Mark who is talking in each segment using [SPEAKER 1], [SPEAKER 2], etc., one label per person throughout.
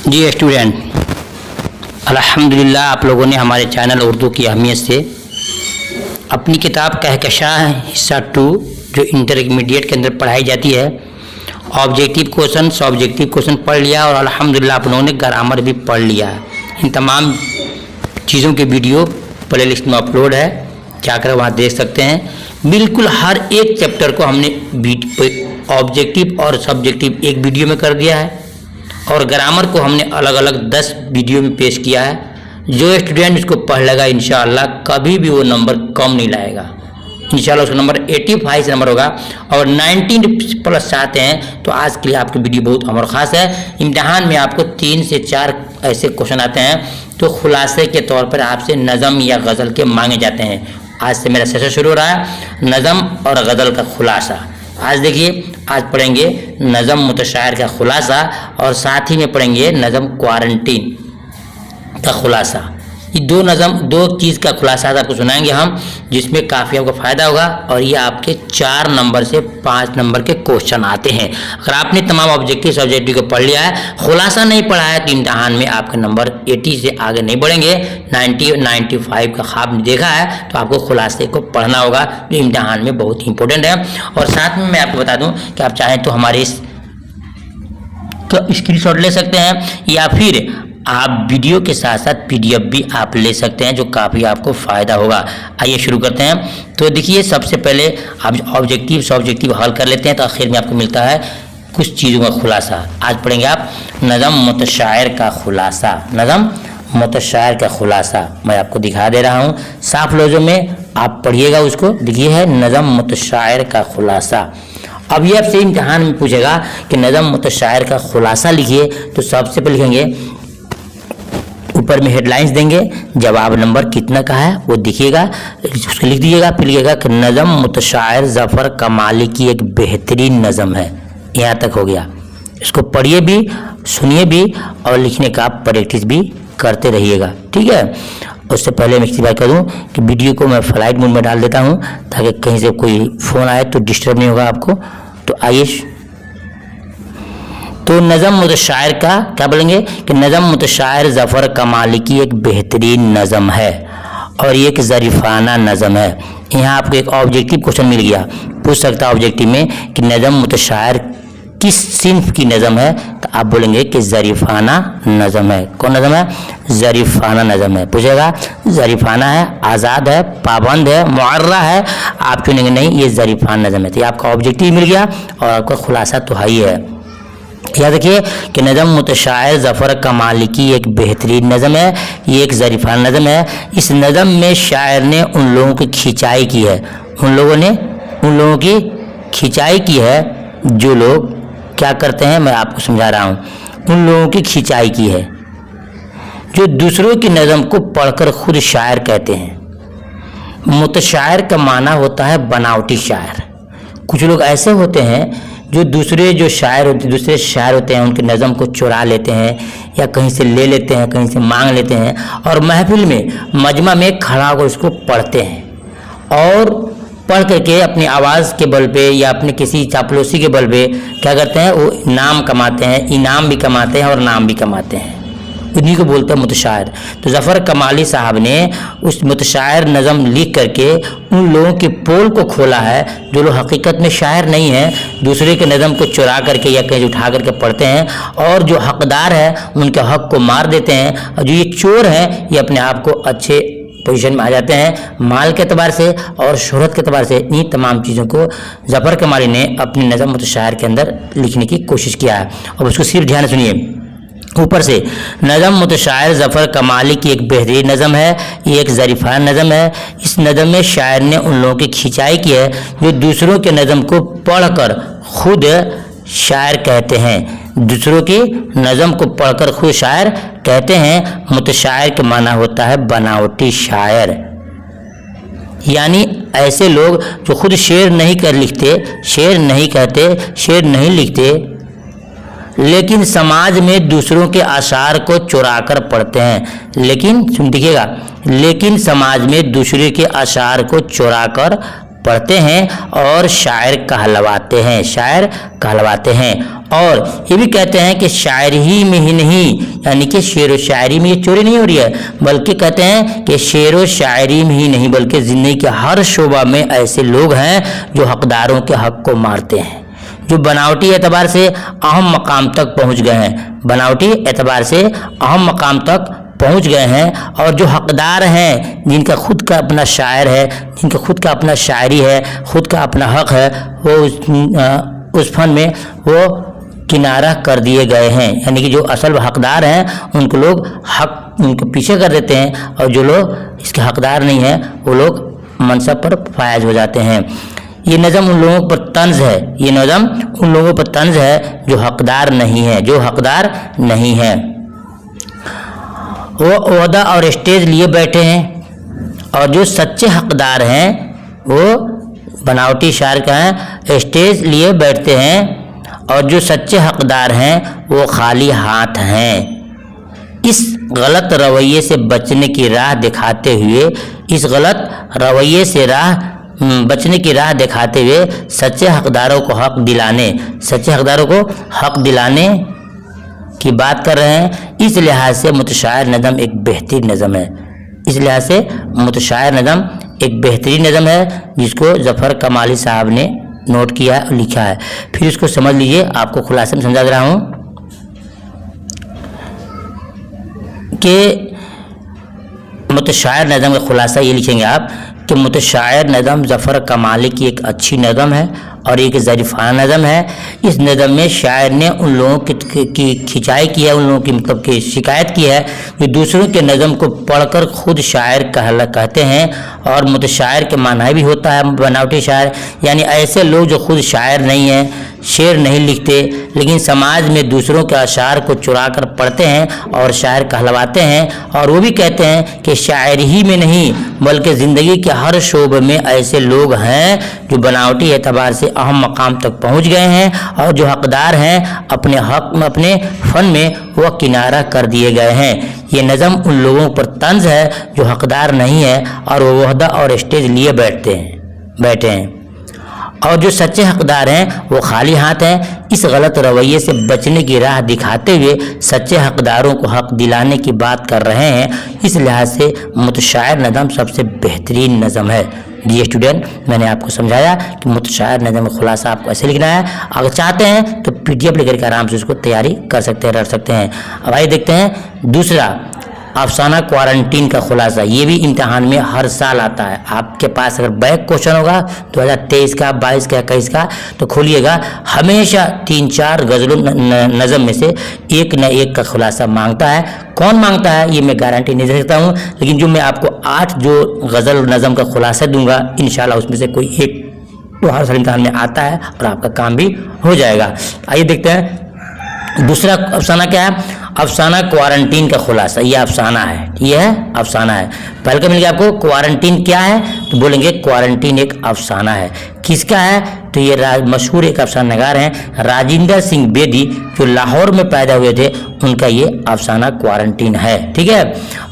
[SPEAKER 1] जी student, अल्हम्दुलिल्लाह आप लोगों ने हमारे चैनल उर्दू की अहमियत से अपनी किताब कहकशां हिस्सा 2 जो इंटरमीडिएट के अंदर पढ़ाई जाती है, ऑब्जेक्टिव क्वेश्चन सब्जेक्टिव क्वेश्चन पढ़ लिया और अल्हम्दुलिल्लाह आप लोगों ने ग्रामर भी पढ़ लिया है। इन तमाम चीज़ों के वीडियो प्ले लिस्ट में अपलोड है, जाकर वहाँ देख सकते हैं। बिल्कुल हर एक चैप्टर को हमने ऑब्जेक्टिव और सब्जेक्टिव एक वीडियो में कर दिया है और ग्रामर को हमने अलग अलग 10 वीडियो में पेश किया है। जो स्टूडेंट इसको पढ़ लेगा इंशाअल्लाह कभी भी वो नंबर कम नहीं लाएगा। इंशाअल्लाह उसका नंबर 85 से नंबर होगा और 19 प्लस चाहते हैं तो आज के लिए आपकी वीडियो बहुत अमर ख़ास है। इम्तिहान में आपको 3 से 4 ऐसे क्वेश्चन आते हैं तो खुलासे के तौर पर आपसे नज़म या गज़ल के मांगे जाते हैं। आज से मेरा सेशन शुरू हो रहा है नज़म और गज़ल का खुलासा। आज देखिए, आज पढ़ेंगे नज़म मुतशायर का खुलासा और साथ ही में पढ़ेंगे नज़म क्वारंटीन का खुलासा। ये दो चीज़ का खुलासा आपको सुनाएंगे हम, जिसमें काफ़ी आपको फ़ायदा होगा और ये आपके 4 नंबर से 5 नंबर के क्वेश्चन आते हैं। अगर आपने तमाम ऑब्जेक्टिव सब्जेक्टिव को पढ़ लिया है, खुलासा नहीं पढ़ा है तो इम्तहान में आपके नंबर 80 से आगे नहीं बढ़ेंगे। 90-95 का ख्वाब देखा है तो आपको खुलासे को पढ़ना होगा, जो इम्तहान में बहुत ही इंपॉर्टेंट है। और साथ में मैं आपको बता दूँ कि आप चाहें तो हमारे इस स्क्रीनशॉट ले सकते हैं या फिर आप वीडियो के साथ साथ PDF भी आप ले सकते हैं, जो काफ़ी आपको फ़ायदा होगा। आइए शुरू करते हैं। तो देखिए, सबसे पहले आप ऑब्जेक्टिव सब्जेक्टिव हल कर लेते हैं तो आखिर में आपको मिलता है कुछ चीज़ों का खुलासा। आज पढ़ेंगे आप नज़म मुतशायर का खुलासा। नज़म मुतशायर का खुलासा मैं आपको दिखा दे रहा हूँ, साफ लफ्ज़ों में आप पढ़िएगा उसको। देखिए है नज़म मुतशायर का खुलासा। अब ये आपसे इम्तिहान में पूछेगा कि नज़म मुतशायर का खुलासा लिखिए, तो सबसे पहले लिखेंगे, ऊपर में हेडलाइंस देंगे, जवाब नंबर कितना का है वो दिखिएगा, उसको लिख दीजिएगा। फिर लिखिएगा कि नज़म मुतशायर ज़फ़र कमाली की एक बेहतरीन नज़म है। यहाँ तक हो गया। इसको पढ़िए भी, सुनिए भी और लिखने का प्रैक्टिस भी करते रहिएगा, ठीक है। उससे पहले मैं बात करूँ कि वीडियो को मैं फ्लाइट मोड में डाल देता हूँ ताकि कहीं से कोई फ़ोन आए तो डिस्टर्ब नहीं होगा आपको। तो आइए, तो नज़म मुतशायर का क्या बोलेंगे कि नज़म मुतशायर ज़फ़र कमाली की एक बेहतरीन नज़म है और ये एक ज़रीफ़ाना नज़म है। यहाँ आपको एक ऑब्जेक्टिव क्वेश्चन मिल गया, पूछ सकता है ऑब्जेक्टिव में कि नज़म मुतशायर किस सिन्फ की नज़म है, तो आप बोलेंगे कि ज़रीफ़ाना नज़म है। कौन नज़म है? ज़रीफ़ाना नज़म है। पूछेगा ज़रीफ़ाना है, आज़ाद है, पाबंद है, मुअर्रा है, आप चुनेंगे नहीं ये ज़रीफ़ाना नज़म है। तो ये आपका ऑब्जेक्टिव मिल गया और आपका खुलासा तो है ही है। याद रखिए कि नज़म मुतशायर ज़फ़र कमाली की एक बेहतरीन नज़म है, ये एक ज़रीफ़ाना नज़म है। इस नज़म में शायर ने उन लोगों की खिंचाई की है, उन लोगों की खिंचाई की है जो लोग क्या करते हैं, मैं आपको समझा रहा हूँ। उन लोगों की खिंचाई की है जो दूसरों की नज़म को पढ़कर खुद शायर कहते हैं। मुतशायर का माना होता है बनावटी शायर। कुछ लोग ऐसे होते हैं जो दूसरे शायर होते हैं उनकी नज़म को चुरा लेते हैं या कहीं से ले लेते हैं, कहीं से मांग लेते हैं और महफिल में मजमा में खड़ा होकर उसको पढ़ते हैं और पढ़ करके अपनी आवाज़ के बल पे या अपने किसी चापलूसी के बल पे क्या करते हैं, वो नाम कमाते हैं, इनाम भी कमाते हैं और नाम भी कमाते हैं। उन्हीं को बोलते हैं मुतशायर। तो ज़फ़र कमाली साहब ने उस मुतशायर नज़म लिख करके उन लोगों के पोल को खोला है जो लोग हकीकत में शायर नहीं हैं, दूसरे के नज़म को चुरा करके या कहीं उठा करके पढ़ते हैं और जो हकदार है उनके हक को मार देते हैं और जो ये चोर हैं ये अपने आप को अच्छे पोजीशन में आ जाते हैं माल के अतबार से और शोहरत के अतबार से। इन तमाम चीज़ों को ज़फ़र कमाली ने अपनी नज़म मुतशायर के अंदर लिखने की कोशिश किया है। और उसको सिर्फ ध्यान सुनिए, ऊपर से नज़म मुतशायर ज़फ़र कमाली की एक बेहतरीन नज़म है, ये एक ज़रीफ़ाना नज़म है। इस नज़म में शायर ने उन लोगों की खिंचाई की है जो दूसरों के नज़म को पढ़कर खुद शायर कहते हैं। दूसरों की नज़म को पढ़कर खुद शायर कहते हैं। मुतशायर के माना होता है बनावटी शायर, यानी ऐसे लोग जो खुद शेर नहीं लिखते, शेर नहीं कहते, शेर नहीं लिखते, लेकिन समाज में दूसरों के आशार को चुरा कर पढ़ते हैं। लेकिन सुन देखिएगा, लेकिन समाज में दूसरे के आशार को चुरा कर पढ़ते हैं और शायर कहलवाते हैं, शायर कहलवाते हैं। और ये भी कहते हैं कि शायरी में ही नहीं, यानी कि शेर व शायरी में ये चोरी नहीं हो रही है, बल्कि कहते हैं कि शेर व शायरी में ही नहीं बल्कि ज़िंदगी के हर शोबा में ऐसे लोग हैं जो हकदारों के हक को मारते हैं, जो बनावटी एतबार से अहम मकाम तक पहुंच गए हैं, बनावटी एतबार से अहम मकाम तक पहुंच गए हैं। और जो हकदार हैं, जिनका खुद का अपना शायर है, जिनका खुद का अपना शायरी है, खुद का अपना हक है, वो उस फन में वो किनारा कर दिए गए हैं। यानी कि जो असल हकदार हैं उनको लोग हक उनको पीछे कर देते हैं, और जो लोग इसके हकदार नहीं हैं वो लोग मनसब पर फायज हो जाते हैं। ये नज़म उन लोगों पर तंज है, ये नज़म उन लोगों पर तंज है जो हकदार नहीं है, जो हकदार नहीं है। वो ओहदा और स्टेज लिए बैठे हैं, और जो सच्चे हकदार हैं वो बनावटी शायर का है, स्टेज लिए बैठते हैं, और जो सच्चे हकदार हैं वो खाली हाथ हैं। इस गलत रवैये से बचने की राह दिखाते हुए, इस गलत रवैये से बचने की राह दिखाते हुए सच्चे हकदारों को हक दिलाने, सच्चे हकदारों को हक दिलाने की बात कर रहे हैं। इस लिहाज से मुतशायर नज़म एक बेहतरीन नज़म है, इस लिहाज से मुतशायर नज़म एक बेहतरीन नज़म है जिसको ज़फ़र कमाली साहब ने नोट किया और लिखा है। फिर इसको समझ लीजिए, आपको खुलासे में समझा दे रहा हूँ कि मुतशायर नज़म का खुलासा ये लिखेंगे आप कि मुतशायर नज़म ज़फ़र कमाली की एक अच्छी नज़म है और एक ज़रीफ़ाना नज़म है। इस नज़म में शायर ने उन लोगों की खिंचाई की है, उन लोगों की मतलब की शिकायत की है जो दूसरों के नज़म को पढ़कर खुद शायर कहते हैं। और मुतशायर के माना भी होता है बनावटी शायर, यानी ऐसे लोग जो खुद शायर नहीं हैं, शेर नहीं लिखते, लेकिन समाज में दूसरों के अशार को चुरा कर पढ़ते हैं और शायर कहलवाते हैं। और वो भी कहते हैं कि शायर ही में नहीं बल्कि ज़िंदगी के हर शोबे में ऐसे लोग हैं जो बनावटी एतबार से अहम मकाम तक पहुंच गए हैं, और जो हकदार हैं अपने हक में, अपने फ़न में वह किनारा कर दिए गए हैं। ये नज़म उन लोगों पर तंज है जो हकदार नहीं है और वो वहदा और स्टेज लिए बैठे हैं, और जो सच्चे हकदार हैं वो खाली हाथ हैं। इस गलत रवैये से बचने की राह दिखाते हुए सच्चे हकदारों को हक दिलाने की बात कर रहे हैं। इस लिहाज से मुतशायर नज़म सबसे बेहतरीन नज़म है। जी स्टूडेंट, मैंने आपको समझाया कि मुतशायर नज़म का खुलासा आपको ऐसे लिखना है। अगर चाहते हैं तो PDF लेकर के आराम से उसको तैयारी कर सकते हैं, रख सकते हैं। अब आइए देखते हैं दूसरा, अफसाना क्वारंटीन का खुलासा। ये भी इम्तिहान में हर साल आता है। आपके पास अगर बैक क्वेश्चन होगा 2023 का, 22 का, 21 का, तो खोलिएगा, हमेशा 3-4 गज़लों नज़म में से एक न एक का खुलासा मांगता है। कौन मांगता है ये मैं गारंटी नहीं दे सकता हूँ, लेकिन जो मैं आपको 8 जो गज़ल नज़म का खुलासा दूंगा इंशाल्लाह उसमें से कोई एक तो हर साल इम्तिहान में आता है और आपका काम भी हो जाएगा। आइए देखते हैं दूसरा अफसाना क्या है। अफसाना क्वारंटीन का खुलासा। ये अफसाना है, ये है अफसाना है। पहले का मिल गया आपको क्वारंटीन क्या है, तो बोलेंगे क्वारंटीन एक अफसाना है। किसका है, तो ये मशहूर एक अफसाना नगार हैं राजिंदर सिंह बेदी, जो लाहौर में पैदा हुए थे, उनका ये अफसाना क्वारंटीन है। ठीक है,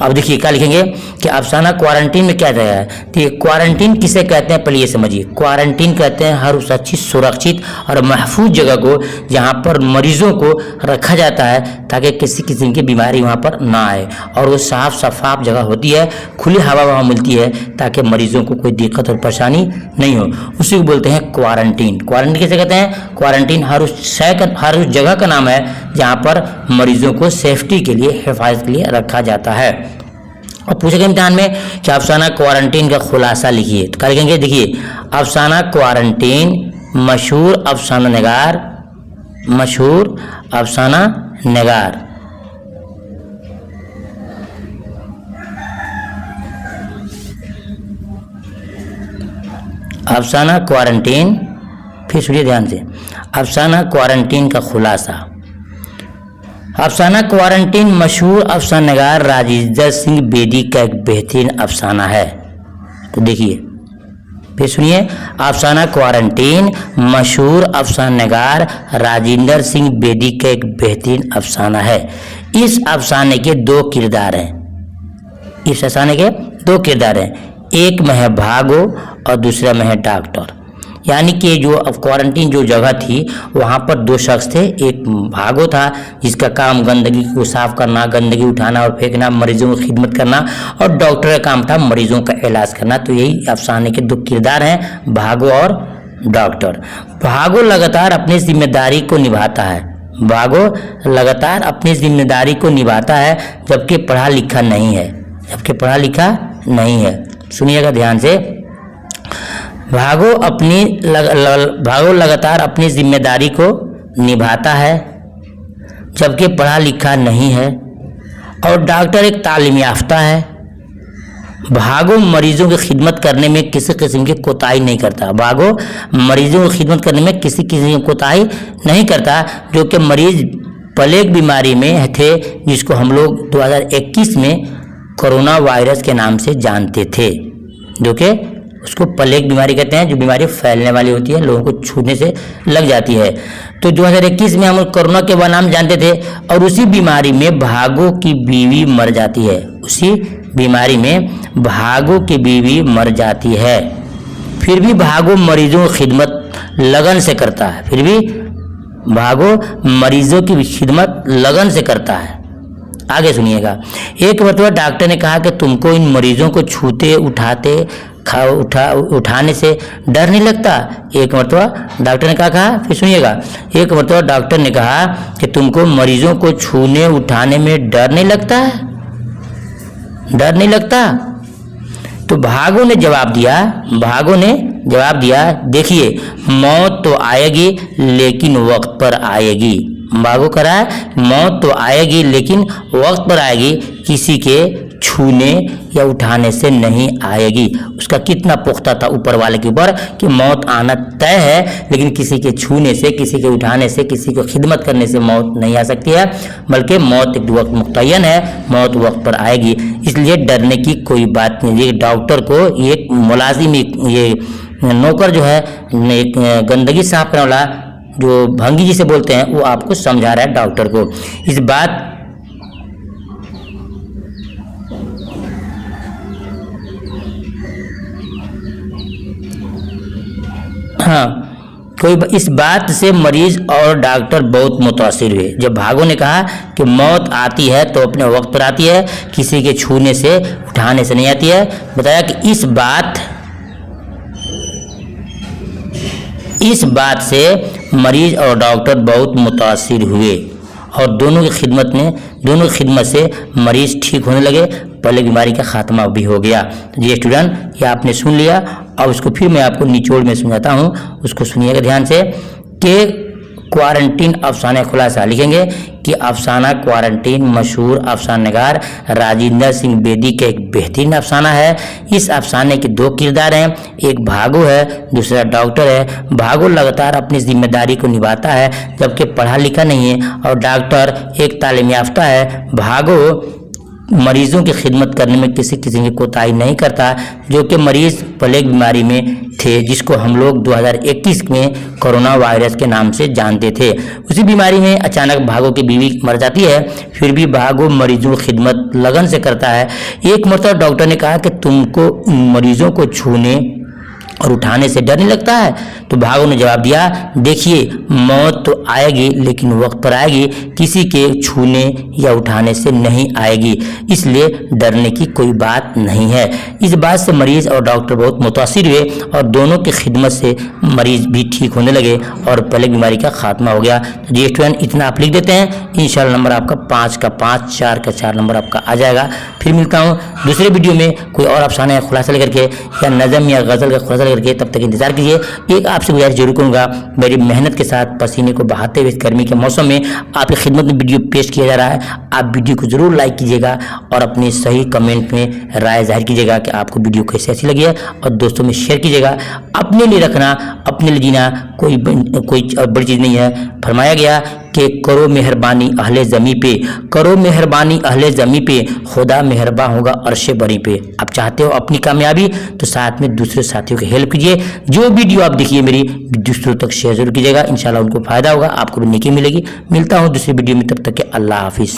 [SPEAKER 1] अब देखिए क्या लिखेंगे कि अफसाना क्वारंटीन में क्या है। तो ये क्वारंटीन किसे कहते हैं, पहले ये समझिए। क्वारंटीन कहते हैं हर उस अच्छी सुरक्षित और महफूज जगह को जहाँ पर मरीजों को रखा जाता है ताकि किसी किस्म की बीमारी वहाँ पर ना आए, और वो साफ शफाफ जगह होती है, खुली हवा वहाँ मिलती है ताकि मरीजों को कोई दिक्कत और परेशानी नहीं हो, उसी को बोलते हैं क्वारंटीन। क्वारंटीन किसे कहते हैं, क्वारंटीन हर उस जगह का नाम है जहाँ पर मरीजों को सेफ्टी के लिए, हिफाजत के लिए रखा जाता है। और पूछेंगे इम्तिहान में कि अफसाना क्वारंटीन का खुलासा लिखिए, तो क्या लिखेंगे, देखिए अफसाना क्वारंटीन मशहूर अफसाना नगार, मशहूर अफसाना नगार अफसाना क्वारंटीन, फिर सुनिए ध्यान से, अफसाना क्वारंटीन का खुलासा। अफसाना क्वारंटीन मशहूर अफसाना नगार राजिंदर सिंह बेदी का एक बेहतरीन अफसाना है। तो देखिए फिर सुनिए, अफसाना क्वारंटीन मशहूर अफसाना नगार राजिंदर सिंह बेदी का एक बेहतरीन अफसाना है। इस अफसाने के 2 किरदार हैं, इस अफसाने के 2 किरदार हैं, एक में है भागो और दूसरा में है डॉक्टर। यानी कि जो अब क्वारंटीन जो जगह थी वहाँ पर दो शख्स थे, एक भागो था जिसका काम गंदगी को साफ करना, गंदगी उठाना और फेंकना, मरीजों की खिदमत करना, और डॉक्टर का काम था मरीजों का इलाज करना। तो यही अफसाने के दो किरदार हैं, भागो और डॉक्टर। भागो लगातार अपनी जिम्मेदारी को निभाता है, भागो लगातार अपनी जिम्मेदारी को निभाता है जबकि पढ़ा लिखा नहीं है, जबकि पढ़ा लिखा नहीं है। सुनिएगा ध्यान से, भागो लगातार अपनी जिम्मेदारी को निभाता है जबकि पढ़ा लिखा नहीं है, और डॉक्टर एक तालीम याफ्ता है। भागो मरीजों की खिदमत करने में किसी किस्म की कोताही नहीं करता, भागो मरीजों की खिदमत करने में किसी किस्म की कोताही नहीं करता। जो कि मरीज प्लेग बीमारी में थे जिसको हम लोग 2021 में कोरोना वायरस के नाम से जानते थे, जो कि उसको प्लेग बीमारी कहते हैं, जो बीमारी फैलने वाली होती है, लोगों को छूने से लग जाती है। तो 2021 में हम कोरोना के नाम जानते थे, और उसी बीमारी में भागो की बीवी मर जाती है, उसी बीमारी में भागो की बीवी मर जाती है। फिर भी भागो मरीजों की खिदमत लगन से करता है, फिर भी भागो मरीजों की खिदमत लगन से करता है। आगे सुनिएगा, एक मरतबा डॉक्टर ने कहा कि तुमको इन मरीजों को छूते उठाने से डर नहीं लगता। एक मरतबा डॉक्टर ने कहा, फिर सुनिएगा, एक मरतबा डॉक्टर ने कहा कि तुमको मरीजों को छूने उठाने में डर नहीं लगता है, डर नहीं लगता। तो भागो ने जवाब दिया, देखिए मौत तो आएगी लेकिन वक्त पर आएगी। भागो करा है, मौत तो आएगी लेकिन वक्त पर आएगी, किसी के छूने या उठाने से नहीं आएगी। उसका कितना पुख्ता था ऊपर वाले के ऊपर कि मौत आना तय है, लेकिन किसी के छूने से, किसी के उठाने से, किसी को खिदमत करने से मौत नहीं आ सकती है, बल्कि मौत एक वक्त मुतय्यन है, मौत वक्त पर आएगी। इसलिए डरने की कोई बात नहीं। ये डॉक्टर को, ये मुलाजिम, ये नौकर जो है, एक गंदगी साफ करने वाला जो भंगी जिसे बोलते हैं, वो आपको समझा रहा है डॉक्टर को इस बात। हाँ, इस बात से मरीज और डॉक्टर बहुत मुतासिर हुए। जब भागो ने कहा कि मौत आती है तो अपने वक्त पर आती है, किसी के छूने से उठाने से नहीं आती है, बताया कि इस बात से मरीज और डॉक्टर बहुत मुतासिर हुए, और दोनों की खिदमत से मरीज ठीक होने लगे, प्लेग बीमारी का खात्मा भी हो गया। तो ये स्टूडेंट, ये आपने सुन लिया, अब उसको फिर मैं आपको निचोड़ में समझाता हूँ, उसको सुनिएगा ध्यान से। कि क्वारंटीन अफसाना खुलासा लिखेंगे कि अफसाना क्वारंटीन मशहूर अफसानगार राजेंद्र सिंह बेदी का एक बेहतरीन अफसाना है। इस अफसाने के दो किरदार हैं, एक भागो है, दूसरा डॉक्टर है। भागो लगातार अपनी जिम्मेदारी को निभाता है जबकि पढ़ा लिखा नहीं है, और डॉक्टर एक तालीम याफ्ता है। भागो मरीजों की खिदमत करने में किसी किस्म की कोताही नहीं करता, जो कि मरीज प्लेग बीमारी में थे जिसको हम लोग 2021 में कोरोना वायरस के नाम से जानते थे। उसी बीमारी में अचानक भागो की बीवी मर जाती है, फिर भी भागो मरीजों की खिदमत लगन से करता है। एक मरतबा डॉक्टर ने कहा कि तुमको मरीजों को छूने और उठाने से डर नहीं लगता है। तो भागो ने जवाब दिया, देखिए मौत तो आएगी लेकिन वक्त पर आएगी, किसी के छूने या उठाने से नहीं आएगी, इसलिए डरने की कोई बात नहीं है। इस बात से मरीज और डॉक्टर बहुत मुतासिर हुए और दोनों की खिदमत से मरीज भी ठीक होने लगे और प्लेग बीमारी का खात्मा हो गया। तो जी स्टूडेंट, इतना आप लिख देते हैं, इंशाल्लाह नंबर आपका 5 का 5, 4 का 4 नंबर आपका आ जाएगा। फिर मिलता हूँ दूसरे वीडियो में कोई और अफसाना या खुलासा लेकर के, या नज़म या गज़ल का खुलासा करके। तब तक इंतजार कीजिए। एक आपसे गुजारिश जरूर करूंगा, मेरी मेहनत के साथ पसीने को बहाते हुए गर्मी के मौसम में आपकी खिदमत में वीडियो पेश किया जा रहा है। आप वीडियो को जरूर लाइक कीजिएगा और अपने सही कमेंट में राय जाहिर कीजिएगा कि आपको वीडियो कैसे अच्छी लगी है, और दोस्तों में शेयर कीजिएगा। अपने लिए रखना, अपने लिए जीना कोई बड़ी चीज़ नहीं है। फरमाया गया कि करो मेहरबानी अहले ज़मी पे, करो मेहरबानी अहले ज़मी पे, खुदा मेहरबान होगा अर्शे बरी पे। आप चाहते हो अपनी कामयाबी, तो साथ में दूसरे साथियों की हेल्प कीजिए। जो वीडियो आप देखिए मेरी, दूसरों तक शेयर जरूर कीजिएगा, इंशाल्लाह उनको फ़ायदा होगा, आपको भी नेकी मिलेगी। मिलता हूँ दूसरी वीडियो में, तब तक के अल्लाह हाफिज़।